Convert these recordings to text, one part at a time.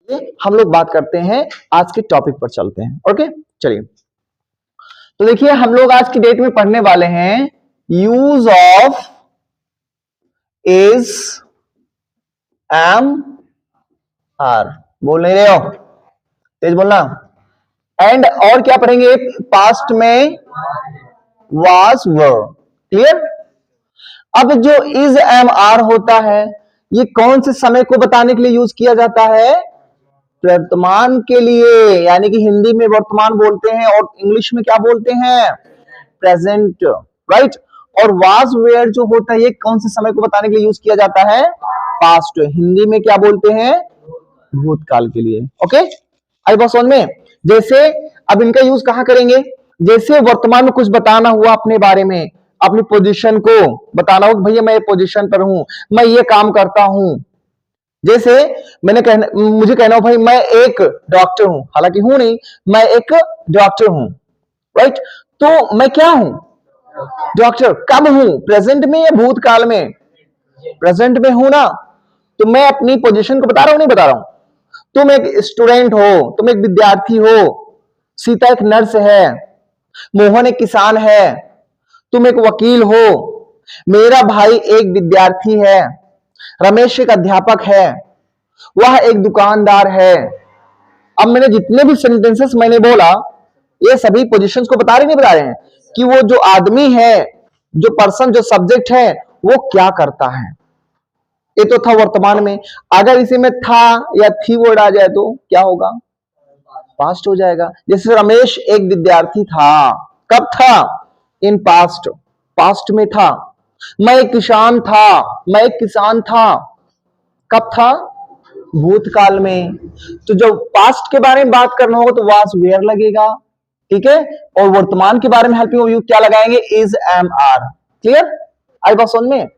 ये हम लोग बात करते हैं, आज के टॉपिक पर चलते हैं। ओके, चलिए। तो देखिए हम लोग आज की डेट में पढ़ने वाले हैं use of is, am, are. बोल नहीं रहे हो? तेज बोलना। एंड और क्या पढ़ेंगे? पास्ट में वाज, वर। क्लियर? अब जो इज, एम, आर होता है, ये कौन से समय को बताने के लिए यूज किया जाता है? वर्तमान के लिए, यानी कि हिंदी में वर्तमान बोलते हैं और इंग्लिश में क्या बोलते हैं? प्रेजेंट। राइट? और वाज, वेयर जो होता है, ये कौन से समय को बताने के लिए यूज किया जाता है? पास्ट। हिंदी में क्या बोलते हैं? भूतकाल के लिए। ओके, आई बात समझ में? जैसे अब इनका यूज कहां करेंगे? जैसे वर्तमान में कुछ बताना हुआ अपने बारे में, अपनी पोजीशन को बताना हो, भैया मैं पोजीशन पर हूं, मैं ये काम करता हूं। जैसे मुझे कहना हो भाई मैं एक डॉक्टर हूं, हालांकि हूं नहीं, मैं एक डॉक्टर हूं। राइट? तो मैं क्या हूं? डॉक्टर। कब हूं? प्रेजेंट में या भूतकाल में? प्रेजेंट में हूं ना। तो मैं अपनी पोजीशन को बता रहा हूं, नहीं बता रहा हूं? तुम एक स्टूडेंट हो, तुम एक विद्यार्थी हो, सीता एक नर्स है, मोहन एक किसान है, तुम एक वकील हो, मेरा भाई एक विद्यार्थी है, रमेश एक अध्यापक है, वह एक दुकानदार है। अब मैंने जितने भी सेंटेंसेस मैंने बोला, ये सभी पोजीशंस को बता रहे नहीं बता रहे हैं कि वो जो आदमी है, जो पर्सन, जो सब्जेक्ट है, वो क्या करता है। ये तो था वर्तमान में। अगर इसी में था या थी वर्ड आ जाए तो क्या होगा? पास्ट हो जाएगा। जैसे रमेश एक विद्यार्थी था, कब था? इन पास्ट, पास्ट में था। मैं एक किसान था, मैं एक किसान था, कब था? भूतकाल में। तो जब पास्ट के बारे में बात करना होगा तो वाज, वेयर लगेगा। ठीक है? और वर्तमान के बारे में हेल्पिंग यू क्या लगाएंगे? Is, am, are. क्लियर? आई बात समझ में?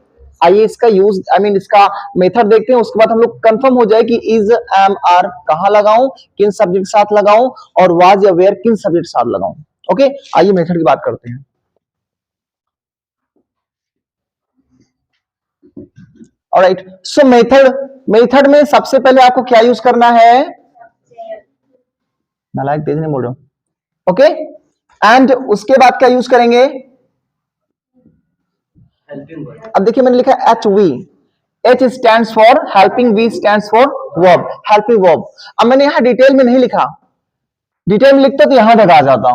आइए इसका यूज, इसका मेथड देखते हैं, उसके बाद हम लोग कंफर्म हो जाए कि इज, एम, आर कहां लगाऊं, किन सब्जेक्ट के साथ लगाऊं, और वाज या वेयर किन सब्जेक्ट के साथ लगाऊं। ओके, आइए मेथड की बात करते हैं। ऑलराइट, सो मेथड में सबसे पहले आपको क्या यूज करना है? नालायक, तेज नहीं बोल रहा हूं। ओके, एंड उसके बाद क्या यूज करेंगे? अब देखिए मैंने लिखा H V. H stand for helping, V stand for verb, helping verb. अब मैंने यहां डिटेल में नहीं लिखा, डिटेल में लिखता तो यहां तक आ जाता,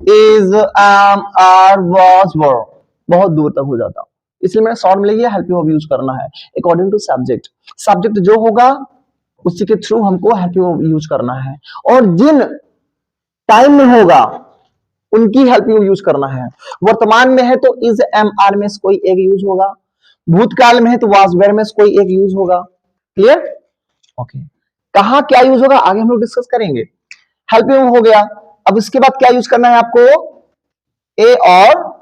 इज, एम, आर, वाज, वर, बहुत दूर तक हो जाता। इसलिए मैंने शॉर्ट में लिखा हेल्पिंग वर्ब यूज करना है अकॉर्डिंग टू सब्जेक्ट। सब्जेक्ट जो होगा उसी के थ्रू हमको हेल्पिंग वर्ब यूज करना है, और जिन टाइम में होगा उनकी हेल्पिंग यूज करना है। वर्तमान में है तो इज, एम, आर में से कोई एक यूज होगा, भूतकाल में है तो वाज, वेयर में से कोई एक यूज होगा। क्लियर? ओके, कहां क्या यूज होगा आगे हम लोग डिस्कस करेंगे। हेल्पिंग हो गया। अब इसके बाद क्या यूज करना है आपको? ए और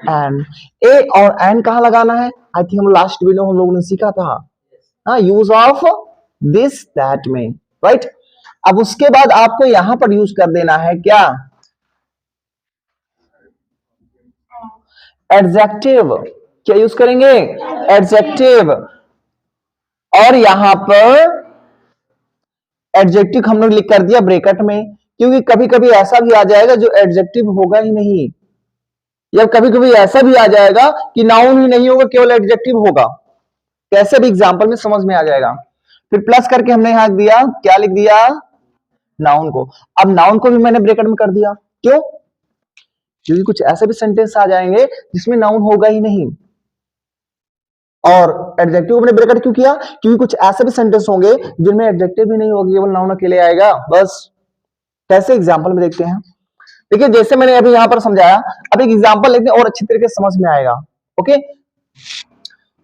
एन। ए और एन कहां लगाना है? आई थिंक हम लास्ट वीडियो हम लोगों ने सीखा था, हाँ, यूज ऑफ दिस, दैट में। राइट? अब उसके बाद आपको यहां पर यूज कर देना है क्या? एडजेक्टिव। क्या यूज करेंगे? एडजेक्टिव। और यहां पर एडजेक्टिव हम लोग लिख कर दिया ब्रैकेट में, क्योंकि कभी कभी ऐसा भी आ जाएगा जो एडजेक्टिव होगा ही नहीं, या कभी कभी ऐसा भी आ जाएगा कि नाउन ही नहीं होगा, केवल एडजेक्टिव होगा। कैसे भी एग्जांपल में समझ में आ जाएगा। फिर प्लस करके हमने यहां दिया, क्या लिख दिया? नाउन को। अब नाउन को भी मैंने ब्रैकेट में कर दिया, क्यों? क्योंकि कुछ ऐसे भी सेंटेंस आ जाएंगे जिसमें नाउन होगा ही नहीं। और एडजेक्टिव मैंने ब्रैकेट क्यों किया? क्योंकि कुछ ऐसे भी सेंटेंस होंगे जिनमें एडजेक्टिव भी नहीं होगा, केवल नाउन अकेले आएगा बस। कैसे एग्जांपल में देखते हैं। देखिए जैसे मैंने अभी यहां पर समझाया, अब एक एग्जांपल लेते हैं और अच्छी तरीके से समझ में आएगा। ओके,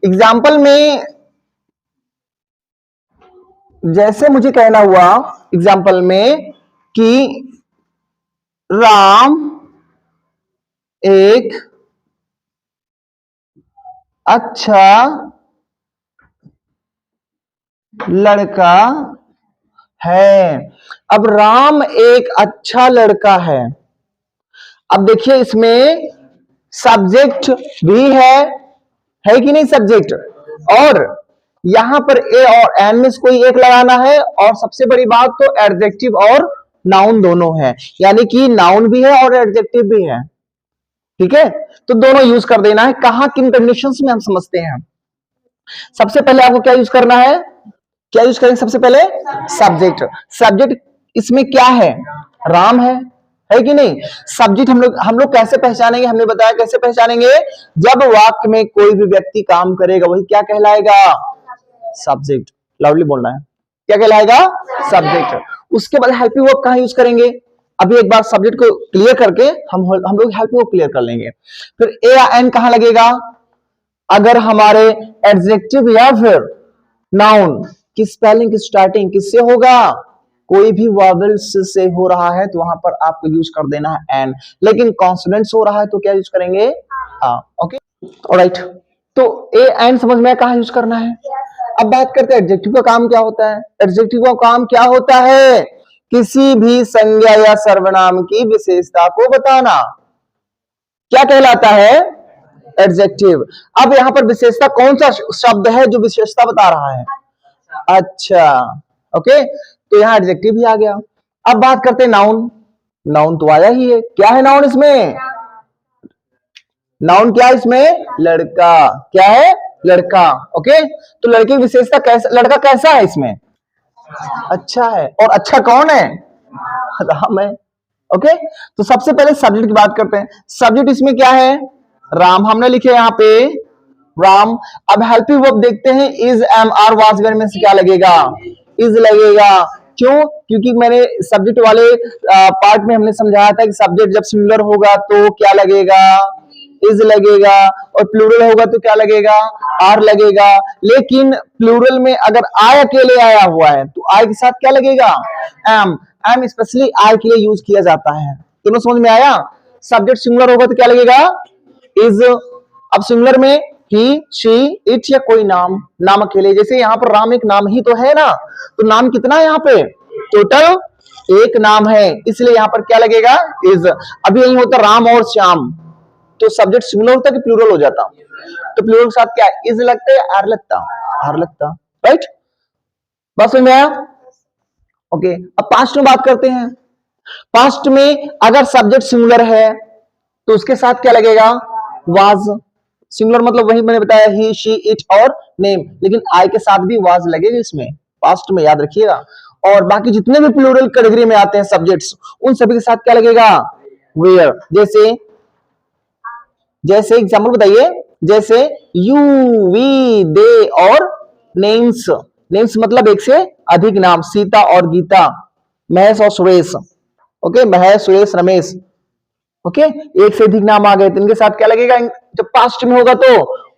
एग्जांपल में जैसे मुझे कहना हुआ एग्जांपल में कि राम एक अच्छा लड़का है। अब राम एक अच्छा लड़का है। अब देखिए इसमें सब्जेक्ट भी है कि नहीं? सब्जेक्ट और यहां पर ए और एन में से कोई एक लगाना है, और सबसे बड़ी बात तो एडजेक्टिव और नाउन दोनों है, यानी कि नाउन भी है और एडजेक्टिव भी है। ठीक है, तो दोनों यूज कर देना है। कहां किन कंडीशंस में हम समझते हैं। सबसे पहले आपको क्या यूज करना है, क्या यूज करेंगे सबसे पहले, सब्जेक्ट। सब्जेक्ट इसमें क्या है, राम है कि नहीं। सब्जेक्ट हम लोग कैसे पहचानेंगे, हमने बताया कैसे पहचानेंगे, जब वाक्य में कोई भी व्यक्ति काम करेगा वही क्या कहलाएगा, सब्जेक्ट। लाउडली बोलना है, क्या कहलाएगा, सब्जेक्ट। उसके बाद हेल्पिंग वर्ब कहां यूज करेंगे, अभी एक बार सब्जेक्ट को क्लियर करके हम लोग हेल्पिंग वर्ब क्लियर कर लेंगे। फिर ए या एन कहां लगेगा, अगर हमारे एडजेक्टिव या फिर नाउन की स्पेलिंग की स्टार्टिंग किससे होगा, कोई भी वॉवेल्स से हो रहा है तो वहां पर आपको यूज कर देना है एन, लेकिन कॉन्सोनेंट्स हो रहा है तो क्या यूज करेंगे, ओके ऑलराइट। तो ए एन समझ में कहां यूज करना है। अब बात करते हैं एडजेक्टिव का काम क्या होता है। एडजेक्टिव का काम क्या होता है, किसी भी संज्ञा या सर्वनाम की विशेषता को बताना, क्या कहलाता है, एडजेक्टिव। अब यहां पर विशेषता कौन सा शब्द है जो विशेषता बता रहा है, अच्छा ओके, तो यहां एडजेक्टिव भी आ गया। अब बात करते हैं नाउन। नाउन तो आया ही है, क्या है नाउन इसमें, नाउन क्या है इसमें, लड़का, क्या है, लड़का। ओके, तो लड़के की विशेषता कैसा, लड़का कैसा है इसमें, अच्छा है, और अच्छा कौन है, राम है। ओके, तो सबसे पहले सब्जेक्ट की बात करते हैं। सब्जेक्ट इसमें क्या है, राम हमने लिखे यहां पे, राम। अब हेल्पिंग वर्ब देखते हैं, is am are was were में से क्या लगेगा, इज लगेगा। क्यों, क्योंकि मैंने सब्जेक्ट वाले पार्ट में हमने समझाया था कि सब्जेक्ट जब सिंगुलर होगा तो क्या लगेगा, इज लगेगा, और प्लूरल होगा तो क्या लगेगा, आर लगेगा। लेकिन प्लूरल में अगर आई अकेले आया हुआ है तो आई के साथ क्या लगेगा, एम। एम स्पेशली आई के लिए यूज किया जाता है। दोनों समझ में आया। सब्जेक्ट सिंगुलर होगा तो क्या लगेगा, इज। अब सिंगुलर में ही, शी, इट या कोई नाम, नाम अकेले, जैसे यहाँ पर राम एक नाम ही तो है ना, तो नाम कितना है यहाँ पे, टोटल एक नाम है, इसलिए यहाँ पर क्या लगेगा, इज। अभी यही होता राम और श्याम, तो सब्जेक्ट सिंगुलर होता कि प्लूरल हो जाता, तो प्लूरल के साथ क्या, इज लगता है, आर लगता, आर लगता, राइट। बस समझ में आया। ओके, अब पास्ट में बात करते हैं। पास्ट में अगर सब्जेक्ट सिंगुलर है तो उसके साथ क्या लगेगा, वाज। सिंगुलर मतलब वही मैंने बताया, ही, शी, इट और नेम, लेकिन आई के साथ भी वाज लगेगा इसमें, पास्ट में, याद रखिएगा। और बाकी जितने भी प्लूरल कैटेगरी में आते हैं सब्जेक्ट्स, उन सभी के साथ क्या लगेगा, वेयर। जैसे एग्जाम्पल बताइए, जैसे यू, वी, दे और नेम्स। नेम्स मतलब एक से अधिक नाम, सीता और गीता, महेश और सुरेश। ओके, महेश, सुरेश, रमेश। ओके, एक से अधिक नाम आ गए तो इनके साथ क्या लगेगा, जब पास्ट में होगा तो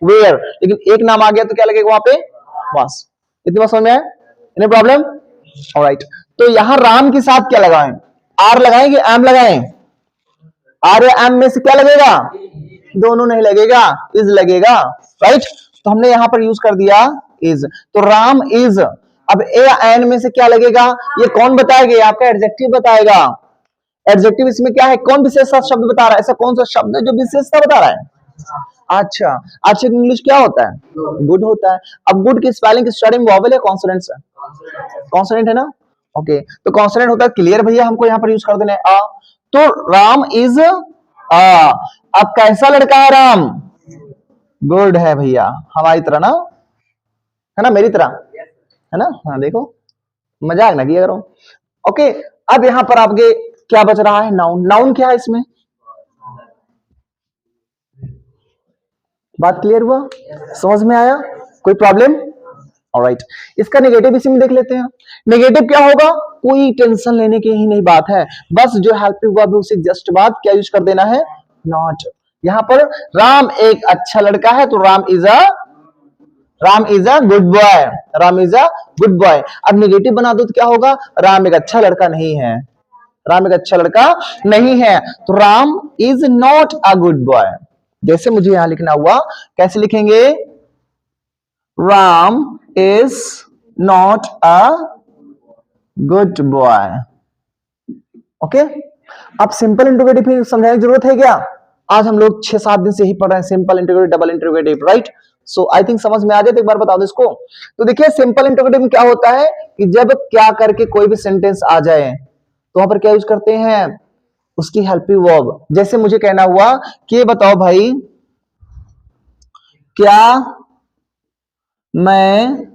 वेयर, लेकिन एक नाम आ गया तो क्या लगेगा वहां पे, वास। इतनी बात समझ में आया, एनी प्रॉब्लम, ऑलराइट। तो यहां राम के साथ क्या लगाएं, आर लगाएं कि एम लगाएं, आर या एम में से क्या लगेगा, दोनों नहीं लगेगा, इज लगेगा, राइट। तो हमने यहां पर यूज कर दिया इज, तो राम इज। अब ए या एन में से क्या लगेगा, ये कौन बताएगा, ये आपका एडजेक्टिव बताएगा। एडजेक्टिव इसमें क्या है, कौन विशेषता शब्द बता रहा है, ऐसा कौन सा शब्द है जो विशेषता बता रहा है, अच्छा। अच्छा इंग्लिश क्या होता है, गुड होता है। अब गुड की स्पेलिंग स्टार्टिंग वॉवेल है, कॉन्सोनेंट है, कॉन्सोनेंट है ना। ओके, तो कॉन्सोनेंट होता है क्लियर भैया, हमको यहाँ पर यूज कर देना है, तो राम इज आ। अब कैसा लड़का है राम, गुड है भैया, हमारी तरह ना, है ना, मेरी तरह, है ना, हाँ देखो, मजाक ना किया करो। ओके, अब यहां पर आपके क्या बच रहा है, नाउन। नाउन क्या है इसमें, बात क्लियर हुआ, समझ में आया, कोई प्रॉब्लम, ऑलराइट। इसका नेगेटिव इसी में देख लेते हैं। नेगेटिव क्या होगा, कोई टेंशन लेने की ही नहीं बात है, बस जो हेल्पिंग वर्ब है उसे जस्ट बाद क्या यूज कर देना है, नॉट। यहां पर राम एक अच्छा लड़का है तो Ram is a good boy, Ram is a good boy. अब नेगेटिव बना दो तो क्या होगा, राम एक अच्छा लड़का नहीं है, राम एक अच्छा लड़का नहीं है, तो Ram is not a good boy. जैसे मुझे यहां लिखना हुआ, कैसे लिखेंगे, Ram is not a good boy. Okay, अब सिंपल इंटरोगेटिव समझाने की जरूरत है क्या, आज हम लोग 6-7 दिन से ही पढ़ रहे हैं simple interrogative, double interrogative, right. So I think समझ में आ जाए तो एक बार बता दो इसको। तो देखिए सिंपल इंटरोगेटिव में क्या होता है कि जब क्या करके कोई भी सेंटेंस आ जाए तो वहां पर क्या यूज करते हैं, उसकी हेल्पिंग वर्ब। जैसे मुझे कहना हुआ कि ये बताओ भाई, क्या मैं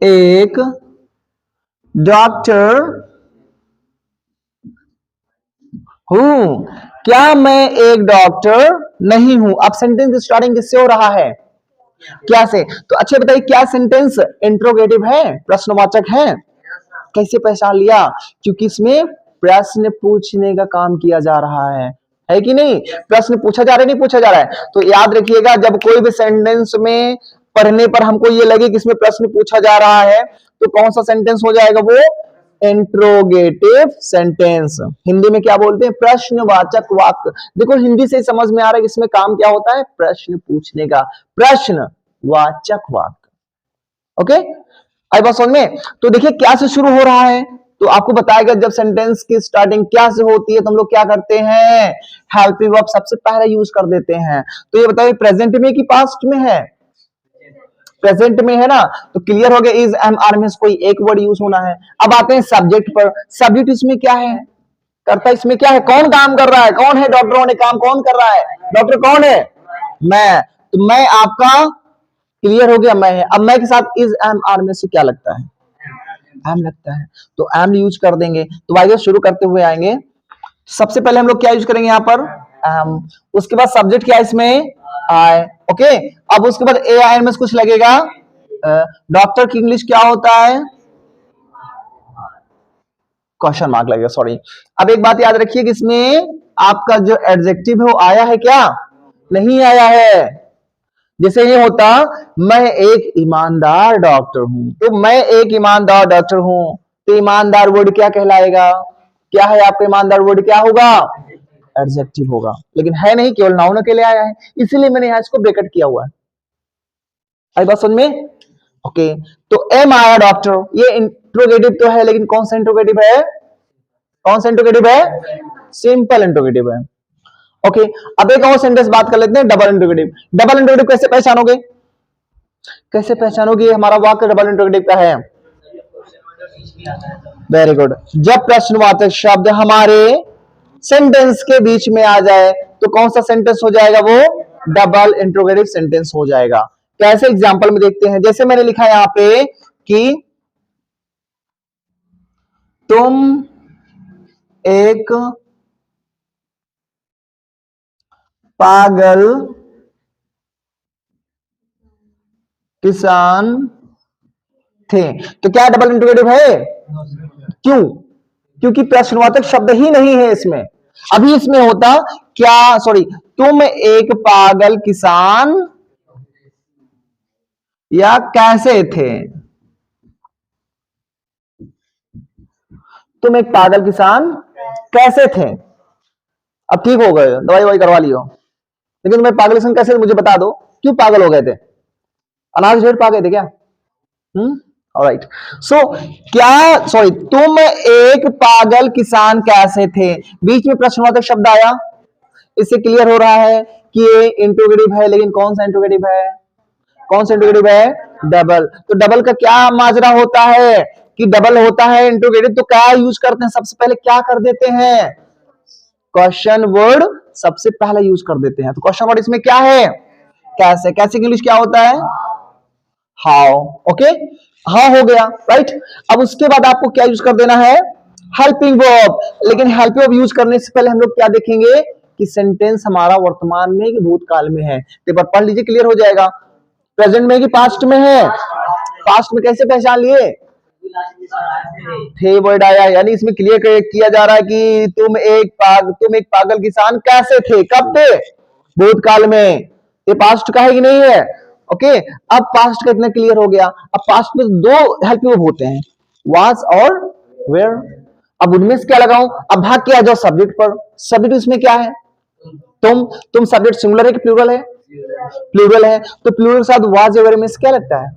एक डॉक्टर हूं, क्या मैं एक डॉक्टर नहीं हूं। अब सेंटेंस स्टार्टिंग किससे हो रहा है, क्या से। तो अच्छे बताइए क्या सेंटेंस इंट्रोगेटिव है, प्रश्नवाचक है। कैसे पहचान लिया, क्योंकि इसमें प्रश्न पूछने का काम किया जा रहा है कि नहीं। प्रश्न पूछा जा रहा है, नहीं पूछा जा रहा है। तो याद रखिएगा जब कोई भी सेंटेंस में पढ़ने पर हमको ये लगे कि इसमें प्रश्न पूछा जा रहा है तो कौन सा सेंटेंस हो जाएगा, वो इंट्रोगेटिव सेंटेंस। हिंदी में क्या बोलते हैं, प्रश्नवाचक वाक्य। देखो हिंदी से समझ में आ रहा है कि इसमें काम क्या होता है, प्रश्न पूछने का, प्रश्नवाचक वाक्य। ओके, आई बात समझ में। तो देखिए क्या से शुरू हो रहा है, तो आपको बताएगा जब सेंटेंस की स्टार्टिंग क्या से होती है तो हम लोग क्या करते हैं, हेल्पिंग वर्ब सबसे पहले यूज कर देते हैं। तो ये बताइए प्रेजेंट में कि पास्ट में है, प्रेजेंट में है ना, तो क्लियर हो गया इज एम आर में कोई एक वर्ड यूज होना है। अब आते हैं सब्जेक्ट पर। सब्जेक्ट इसमें क्या है, करता इसमें क्या है, कौन काम कर रहा है, कौन है, डॉक्टरों ने काम कौन कर रहा है, डॉक्टर कौन है, मैं। तो मैं आपका क्लियर हो गया, मैं है। अब मैं के साथ इज एम आर में से क्या लगता है, एम लगता है, तो एम यूज कर देंगे। तो वाइज शुरू करते हुए आएंगे, सबसे पहले हम लोग क्या यूज करेंगे यहाँ पर, एम। उसके बाद सब्जेक्ट क्या है इसमें, आई। ओके, अब उसके बाद ए आई में कुछ लगेगा, डॉक्टर की इंग्लिश क्या होता है, क्वेश्चन मार्क लगेगा, सॉरी। अब एक बात याद रखिए कि इसमें आपका जो एडजेक्टिव है वो आया है क्या, नहीं आया है। जैसे ये होता, मैं एक ईमानदार डॉक्टर हूं, तो मैं एक ईमानदार डॉक्टर हूं, तो ईमानदार वर्ड क्या कहलाएगा, क्या है आपका ईमानदार वर्ड, क्या होगा, एडजेक्टिव होगा। लेकिन है नहीं, केवल नाउन के लिए आया है, इसीलिए मैंने यहां इसको ब्रैकेट किया हुआ है। आई बात समझ में। ओके, तो एम आया डॉक्टर, ये इंट्रोगेटिव तो है लेकिन कौन सा इंट्रोगेटिव है, कौन सा इंट्रोगेटिव है, सिंपल इंट्रोगेटिव है। ओके, अब एक और सेंटेंस बात कर लेते हैं, डबल इंट्रोगेटिव। डबल इंट्रोगेटिव कैसे पहचानोगे, कैसे पहचानोगे हमारा वाक्य डबल इंट्रोगेटिव का है, वेरी गुड। जब प्रश्नवाचक शब्द हमारे सेंटेंस के बीच में आ जाए तो कौन सा सेंटेंस हो जाएगा, वो डबल इंट्रोगेटिव सेंटेंस हो जाएगा। कैसे एग्जांपल में देखते हैं, जैसे मैंने लिखा यहां पे कि तुम एक पागल किसान थे, तो क्या डबल इंट्रोगेटिव है, क्यों, क्योंकि प्रश्नवाचक शब्द ही नहीं है इसमें। अभी इसमें होता क्या, सॉरी, तुम एक पागल किसान या कैसे थे, तुम एक पागल किसान कैसे थे। अब ठीक हो गए, दवाई ववाई करवा लियो, लेकिन तुम्हें पागल किसान कैसे थे मुझे बता दो, क्यों पागल हो गए थे, अनाज ढेर पा गए थे क्या। ऑलराइट, सो क्या, सॉरी, तुम एक पागल किसान कैसे थे, बीच में प्रश्नवाचक शब्द आया, इससे क्लियर हो रहा है कि ये इंट्रोगेटिव है, लेकिन कौन सा इंट्रोगेटिव है, कौन सा इंट्रोगेटिव है, डबल। तो डबल का क्या माजरा होता है कि डबल होता है इंट्रोगेटिव, तो क्या यूज करते हैं, सबसे पहले क्या कर देते हैं, क्वेश्चन वर्ड सबसे पहले यूज कर देते हैं। तो क्वेश्चन वर्ड इसमें क्या है, कैसे, कैसे की इंग्लिश क्या होता है, हाउ। ओके, हाँ हो गया, राइट। अब उसके बाद आपको क्या यूज कर देना है, हेल्पिंग वर्ब। लेकिन हेल्पिंग वर्ब यूज करने से पहले हम लोग क्या देखेंगे कि सेंटेंस हमारा वर्तमान में कि भूतकाल में है। तो एक बार पढ़ लीजिए, क्लियर हो जाएगा। प्रेजेंट में कि पास्ट में है, पास्ट में कैसे पहचान लिए, थे वर्ड आया, यानी इसमें क्लियर किया जा रहा है कि तुम एक पागल किसान कैसे थे, कब थे, भूतकाल में। ये पास्ट का है कि नहीं है, ओके। अब पास्ट का इतना क्लियर हो गया। अब पास्ट में दो हेल्प वर्ब होते हैं, वाज और वेयर। अब उनमें से क्या लगाऊं, अब भाग किया जाओ सब्जेक्ट पर। सब्जेक्ट इसमें क्या है, तुम सब्जेक्ट सिंगुलर है कि प्लूरल है, प्लूरल है, तो प्लूरल के साथ वाज या वेयर में से क्या लगता है,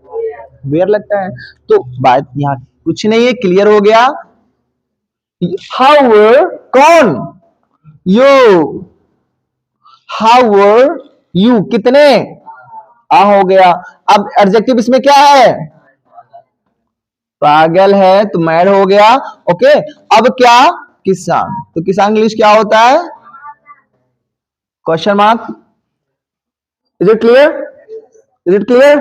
वेयर लगता है। तो बात यहां कुछ नहीं है, क्लियर हो गया। हाउ वर, कौन, यू, हाउ वर यू, कितने, आ हो गया। अब एडजेक्टिव इसमें क्या है? पागल है, तो मैड हो गया। ओके, अब क्या? किसान। तो किसान इंग्लिश क्या होता है? Question mark. Is it clear? Is it clear?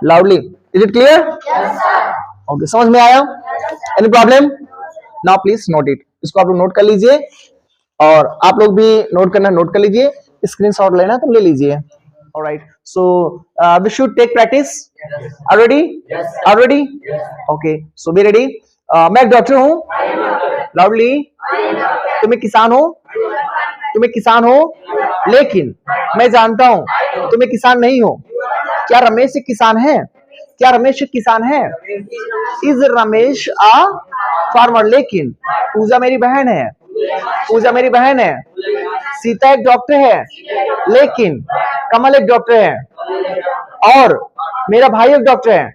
Loudly, is it clear? Okay, समझ में आया? Any problem? Now please note it. इसको आप लोग नोट कर लीजिए, और आप लोग भी नोट करना नोट कर लीजिए, स्क्रीनशॉट लेना तो ले लीजिए। Alright, so we should take practice. Are ready? Are ready? Okay, so be ready. मैं एक डॉक्टर हूं। लाउडली। तुम्हें किसान हो? तुम्हें किसान हो, लेकिन मैं जानता हूं तुम्हें किसान नहीं हो। क्या रमेश एक किसान है? क्या रमेश एक किसान है? Is Ramesh a farmer? लेकिन पूजा मेरी बहन है। पूजा मेरी बहन है। सीता एक डॉक्टर है, लेकिन कमल एक डॉक्टर है। और मेरा भाई एक डॉक्टर है।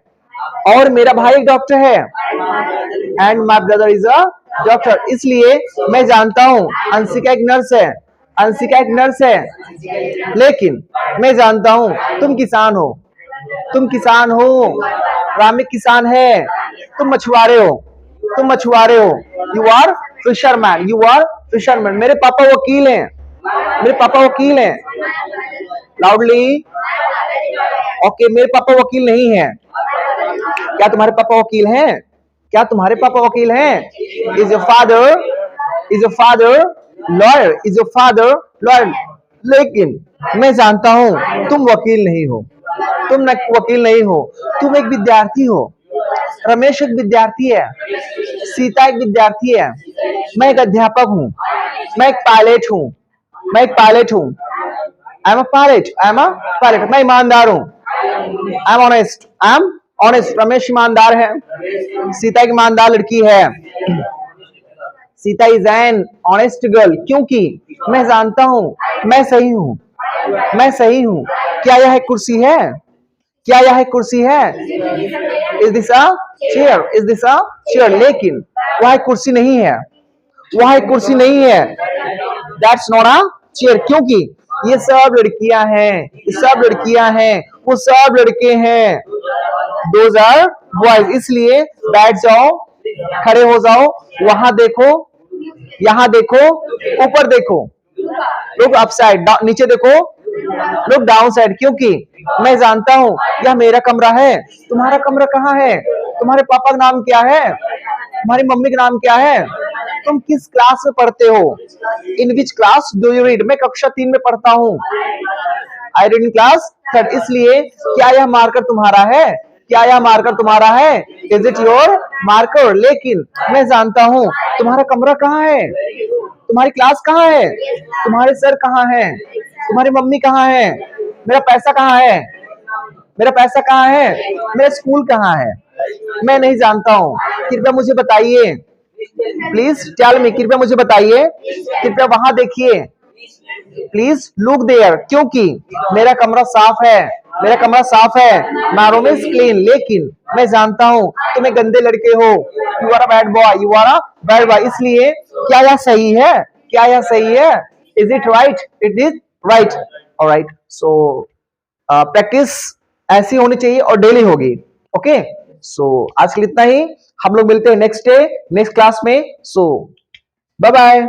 और मेरा भाई एक डॉक्टर है। And my brother is a doctor. इसलिए मैं जानता हूं अंशिका एक नर्स है। अंशिका एक नर्स है, लेकिन मैं जानता हूं तुम किसान हो। तुम किसान हो। राम एक किसान है। तुम मछुआरे हो। तुम मछुआरे हो। You are fisherman. You are fisherman. मेरे पापा वकील हैं। मेरे पापा वकील हैं। लाउडली। ओके, मेरे पापा वकील नहीं है। क्या तुम्हारे पापा वकील हैं? क्या तुम्हारे पापा वकील हैं? Is your father? Is your father lawyer? Is your father lawyer? लेकिन मैं जानता हूं तुम वकील नहीं हो। तुम वकील नहीं हो। तुम एक विद्यार्थी हो। रमेश एक विद्यार्थी है। सीता एक विद्यार्थी है। मैं एक अध्यापक हूं। मैं एक पायलट हूं। मैं एक पायलट हूं। I am a pilot. I am a pilot. मैं ईमानदार हूं। I am honest. I am honest. Ramesh ईमानदार है। सीता एक ईमानदार लड़की है। Sita is an honest girl. क्योंकि मैं जानता हूं मैं सही हूं। मैं सही हूं। क्या यह एक कुर्सी है? क्या यह एक कुर्सी है? Is this a chair? Is this a chair? लेकिन वह एक कुर्सी नहीं है। वह एक कुर्सी नहीं है। That's not a chair. क्योंकि ये सब लड़कियां हैं। ये सब लड़कियां हैं। वो सब लड़के हैं। Those are boys. इसलिए बैठ जाओ, खड़े हो जाओ, वहां देखो, यहां देखो, ऊपर देखो, लुक अपसाइड, नीचे देखो, लुक डाउन साइड। क्योंकि मैं जानता हूं यह मेरा कमरा है। तुम्हारा कमरा कहाँ है? तुम्हारे पापा का नाम क्या है? तुम्हारी मम्मी का नाम क्या है? तुम किस क्लास में पढ़ते हो? In which class do you read? मैं कक्षा 3 में पढ़ता हूँ। I read in class 3। इसलिए क्या यह मार्कर तुम्हारा है? क्या यह मार्कर तुम्हारा है? Is it your marker? लेकिन मैं जानता हूं तुम्हारा कमरा कहाँ है। तुम्हारी क्लास कहाँ है? तुम्हारे सर कहाँ है? तुम्हारी मम्मी कहाँ है? मेरा पैसा कहाँ है? मेरा पैसा कहाँ है? मेरा स्कूल कहाँ है? मैं नहीं जानता हूँ। कृपया मुझे बताइए। Please tell me. कृपया मुझे बताइए। कृपया वहां देखिए। Please look there. क्योंकि मेरा कमरा साफ है। मेरा कमरा साफ है। My room is clean. लेकिन मैं जानता हूं तुम एक गंदे लड़के हो। You are a bad boy. You are a bad boy. इसलिए क्या यह सही है? क्या यह सही है? Is it right? It is right. Alright, so practice ऐसी होनी चाहिए और डेली होगी। ओके, सो आज के लिए इतना ही। हम लोग मिलते हैं नेक्स्ट डे नेक्स्ट क्लास में। सो बाय बाय।